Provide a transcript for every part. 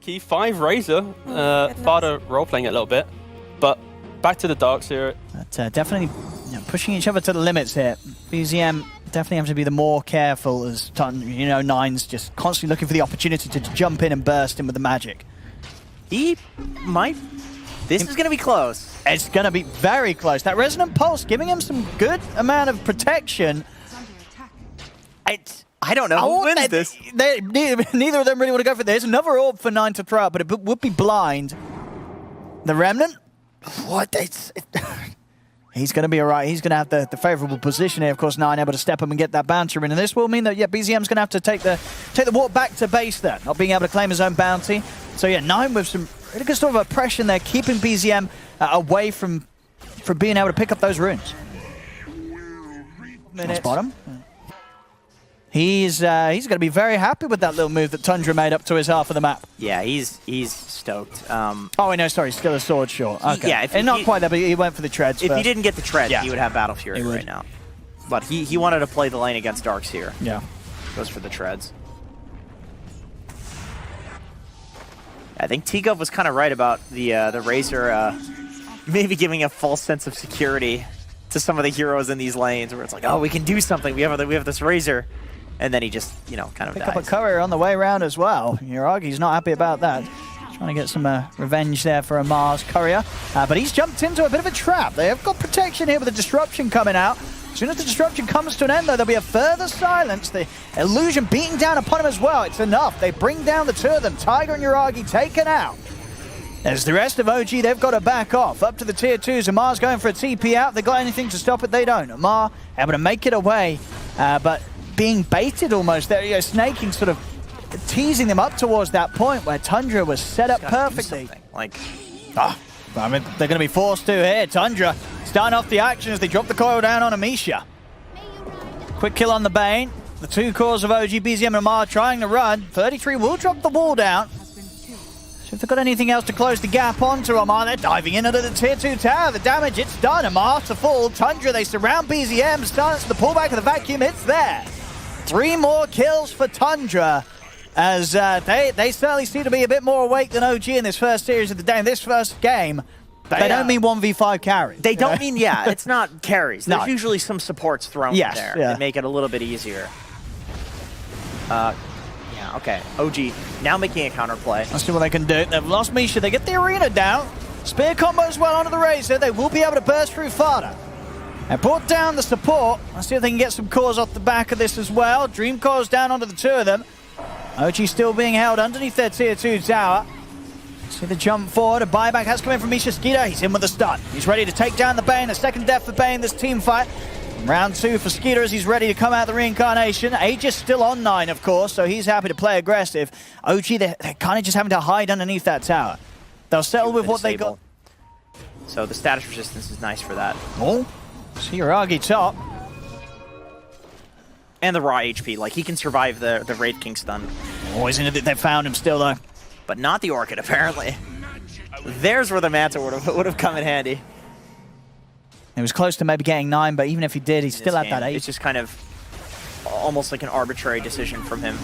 Key 5 Razor, Fada role-playing it a little bit, but back to the darks here. But, definitely pushing each other to the limits here. BZM definitely have to be the more careful as, Nine's just constantly looking for the opportunity to jump in and burst in with the magic. He might... This is going to be close. It's going to be very close. That Resonant Pulse giving him some good amount of protection. I don't know who wins this. Neither of them really want to go for this. Another orb for Nine to throw out, but it would be blind. The Remnant? What? He's going to be all right. He's going to have the favorable position here. Of course, Nine able to step up and get that bounty in. And this will mean that, BZM's going to have to take the walk back to base there, not being able to claim his own bounty. So, Nine with some really good sort of oppression there, keeping BZM away from being able to pick up those runes. That's bottom. He's going to be very happy with that little move that Tundra made up to his half of the map. Yeah, he's stoked. Oh, no, sorry, still a sword short. Okay. Yeah, and not quite that, but he went for the treads. If he didn't get the treads, he would have Battle Fury right now. But he wanted to play the lane against Darks here. Yeah. Goes for the treads. I think T-Gov was kind of right about the Razor maybe giving a false sense of security to some of the heroes in these lanes, where it's like, oh, we can do something. We have this Razor. And then he just, kind of Pick dies. up a courier on the way around as well. Yuragi's not happy about that. Trying to get some revenge there for a Mars courier. But he's jumped into a bit of a trap. They have got protection here with the disruption coming out. As soon as the disruption comes to an end, though, there'll be a further silence. The illusion beating down upon him as well. It's enough. They bring down the two of them. Tiger and Yuragi taken out. As the rest of OG, they've got to back off. Up to the tier 2s. Amar's going for a TP out. They got anything to stop it? They don't. Amar able to make it away. But being baited almost there, snaking, sort of teasing them up towards that point where Tundra was set up perfectly. Like, I mean, they're going to be forced to here. Tundra starting off the action as they drop the coil down on Amisha. Quick kill on the Bane. The two cores of OG, BZM and Amar trying to run. 33 will drop the wall down. So if they've got anything else to close the gap onto Amar, they're diving in under the tier 2 tower. The damage, it's done. Amar to fall. Tundra, they surround BZM. Starts the pullback of the vacuum. It's there. 3 more kills for Tundra, as they certainly seem to be a bit more awake than OG in this first series of the day. In this first game, they don't mean 1v5 carry. They don't mean, it's not carries. There's usually some supports thrown in there that make it a little bit easier. Okay. OG now making a counterplay. Let's see what they can do. They've lost Misha. They get the arena down. Spear combo as well onto the Razor. They will be able to burst through Fada. And brought down the support. Let's see if they can get some cores off the back of this as well. Dream cores down onto the two of them. OG still being held underneath their tier 2 tower. See the jump forward. A buyback has come in from Misha Skeeter. He's in with a stun. He's ready to take down the Bane. A second death for Bane this team fight. Round 2 for Skeeter as he's ready to come out the reincarnation. Aegis still on 9, of course, so he's happy to play aggressive. OG, they're kind of just having to hide underneath that tower. They'll settle with what they got. So the status resistance is nice for that. Oh. Yuragi top. And the raw HP, like he can survive the Wraith King stun. Oh, isn't it? They found him still though. But not the Orchid apparently. There's where the Manta would have come in handy. He was close to maybe getting 9, but even if he did, he still had that 8. It's just kind of almost like an arbitrary decision from him.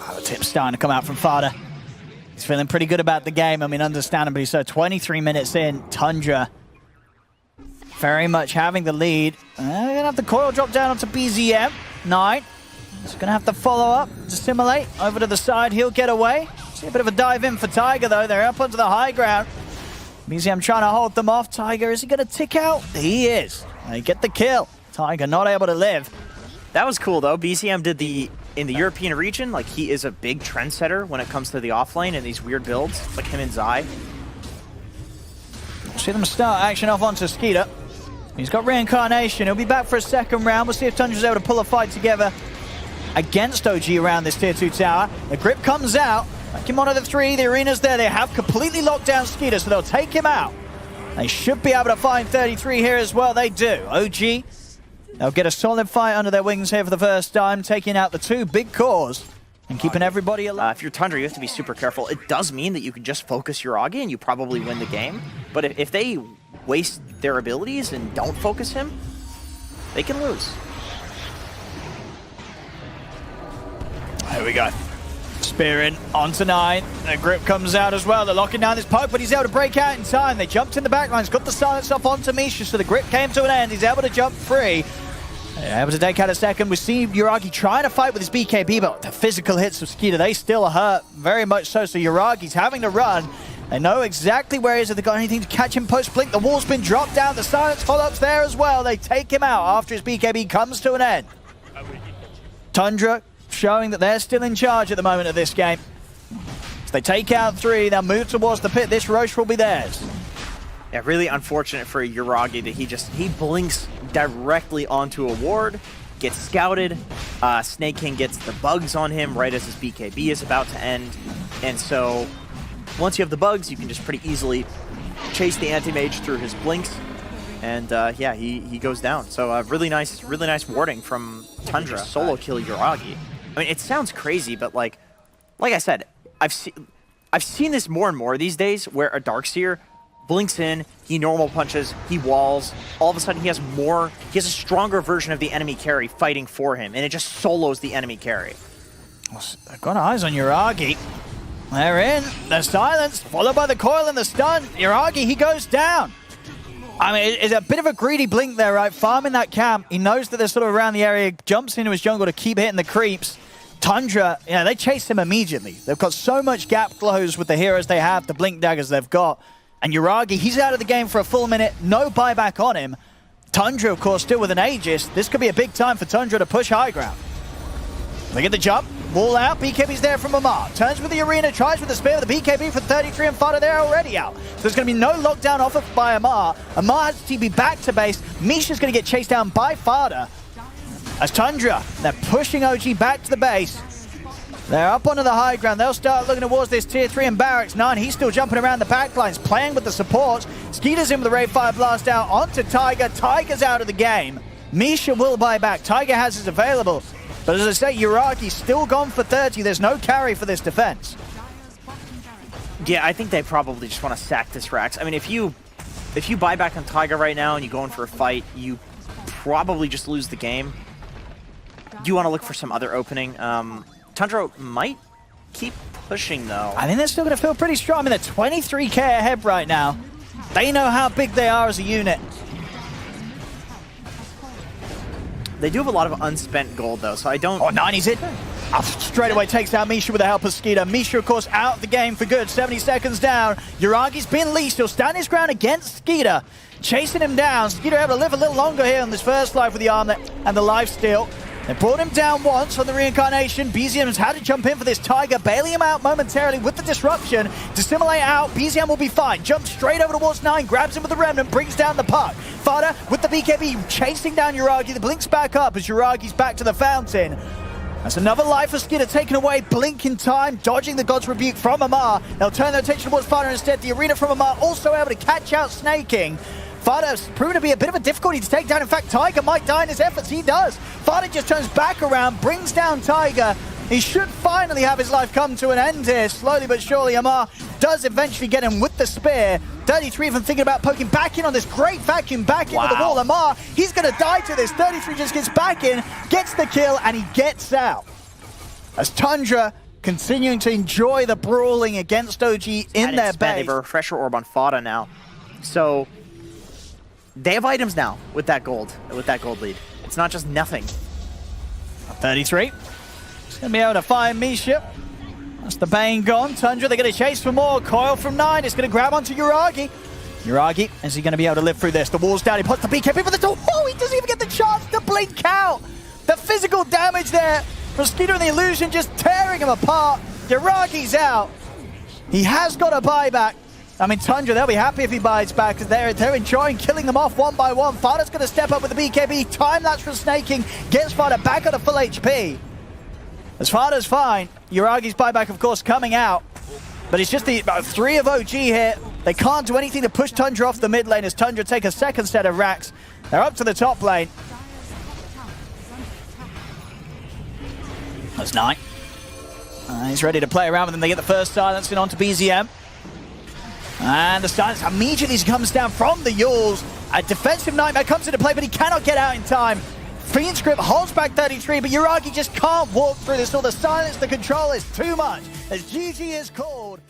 Oh, the tip's starting to come out from Fada. He's feeling pretty good about the game. I mean, understandably so. 23 minutes in, Tundra very much having the lead. They're going to have the coil drop down onto BZM. 9. He's going to have to follow up, to simulate. Over to the side, he'll get away. See a bit of a dive in for Tiger, though. They're up onto the high ground. BZM trying to hold them off. Tiger, is he going to tick out? He is. They get the kill. Tiger not able to live. That was cool, though. BZM did in the European region, like he is a big trendsetter when it comes to the offlane and these weird builds, like him and Zai. See them start action off onto Skeeter. He's got reincarnation. He'll be back for a second round. We'll see if Tundra's able to pull a fight together against OG around this tier 2 tower. The grip comes out. Back him onto the 3. The arena's there. They have completely locked down Skeeter, so they'll take him out. They should be able to find 33 here as well. They do. OG, they'll get a solid fight under their wings here for the first time, taking out the 2 big cores and keeping everybody alive. If you're Tundra, you have to be super careful. It does mean that you can just focus Yuragi and you probably win the game. But if they waste their abilities and don't focus him, they can lose. Here we go. Spear in onto 9. The grip comes out as well. They're locking down this poke, but he's able to break out in time. They jumped in the back lines, got the silence off onto Misha, so the grip came to an end. He's able to jump free. Able to take out a second. We see Yuragi trying to fight with his BKB, but the physical hits of Skeeter, they still hurt very much so. So Yuragi's having to run. They know exactly where he is. If they've got anything to catch him post-blink, the wall's been dropped down. The silence follow-up's there as well. They take him out after his BKB comes to an end. Tundra showing that they're still in charge at the moment of this game. So they take out 3, they'll move towards the pit. This Roche will be theirs. Yeah, really unfortunate for Yuragi that he blinks directly onto a ward, gets scouted. Snake King gets the bugs on him right as his BKB is about to end. And so once you have the bugs, you can just pretty easily chase the anti-mage through his blinks. And yeah, he goes down. So really nice warding from Tundra. Solo kill Yuragi. I mean, it sounds crazy, but like I said, I've seen this more and more these days where a Darkseer blinks in, he normal punches, he walls, all of a sudden he has a stronger version of the enemy carry fighting for him, and it just solos the enemy carry. They've got eyes on Yuragi. They're in, the silence, followed by the coil and the stun. Yuragi, he goes down. I mean, it's a bit of a greedy blink there, right? Farming that camp, he knows that they're sort of around the area, jumps into his jungle to keep hitting the creeps. Tundra, they chase him immediately. They've got so much gap close with the heroes they have, the blink daggers they've got. And Yuragi, he's out of the game for a full minute, no buyback on him. Tundra, of course, still with an Aegis. This could be a big time for Tundra to push high ground. They get the jump, wall out, BKB's there from Amar. Turns with the arena, tries with the spear, with the BKB for 33 and Fada there already out. So there's going to be no lockdown offer by Amar. Amar has to TP back to base. Misha's going to get chased down by Fada. As Tundra, they're pushing OG back to the base. They're up onto the high ground. They'll start looking towards this tier 3 and Barracks 9. He's still jumping around the backlines, playing with the supports. Skeeter's in with the Ray Fire Blast out onto Tiger. Tiger's out of the game. Misha will buy back. Tiger has his available. But as I say, Yuragi's still gone for 30. There's no carry for this defense. Yeah, I think they probably just want to sack this Rax. I mean, if you buy back on Tiger right now and you go in for a fight, you probably just lose the game. Do you want to look for some other opening? Tundra might keep pushing, though. I think they're still going to feel pretty strong. I mean, they're 23k ahead right now. They know how big they are as a unit. They do have a lot of unspent gold, though, so I don't... Oh, 90's it. Straight away takes out Misha with the help of Skeeter. Misha, of course, out of the game for good. 70 seconds down. Yuragi's been leased. He'll stand his ground against Skeeter. Chasing him down. Skeeter able to live a little longer here on this first life with the arm and the lifesteal. They brought him down once on the reincarnation. BZM's had to jump in for this Tiger, bailing him out momentarily with the disruption. Dissimulate out, BZM will be fine. Jumps straight over towards 9, grabs him with the remnant, brings down the puck. Fada with the BKB, chasing down Yuragi. The blinks back up as Yuragi's back to the fountain. That's another life for Skeeter taken away. Blink in time, dodging the God's Rebuke from Amar. They'll turn their attention towards Fada instead. The arena from Amar also able to catch out Snake King. Fada's proven to be a bit of a difficulty to take down. In fact, Tiger might die in his efforts. He does. Fada just turns back around, brings down Tiger. He should finally have his life come to an end here. Slowly but surely, Amar does eventually get him with the spear. 33 even thinking about poking back in on this great vacuum back into the wall. Amar, he's going to die to this. 33 just gets back in, gets the kill, and he gets out. As Tundra continuing to enjoy the brawling against OG in their base. They have a refresher orb on Fada now. So they have items now with that gold lead. It's not just nothing. 33. He's going to be able to find Misha. That's the Bane gone. Tundra, they're going to chase for more. Coil from 9. It's going to grab onto Yuragi. Yuragi, is he going to be able to live through this? The wall's down. He puts the BKB for the door. Oh, he doesn't even get the chance to blink out. The physical damage there from Skeeter and the illusion just tearing him apart. Yuragi's out. He has got a buyback. I mean, Tundra, they'll be happy if he buys back because they're enjoying killing them off one by one. Fada's going to step up with the BKB. Time lapse from Snake King. Gets Fada back on a full HP. As Fada's fine. Yuragi's buyback, of course, coming out. But it's just the 3 of OG here. They can't do anything to push Tundra off the mid lane as Tundra take a second set of racks. They're up to the top lane. That's 9. He's ready to play around with them. They get the first silence in onto BZM. And the silence immediately comes down from the Yules. A defensive nightmare comes into play, but he cannot get out in time. Fiend's Grip holds back 33, but Yuragi just can't walk through this. So the silence, the control is too much as GG is called.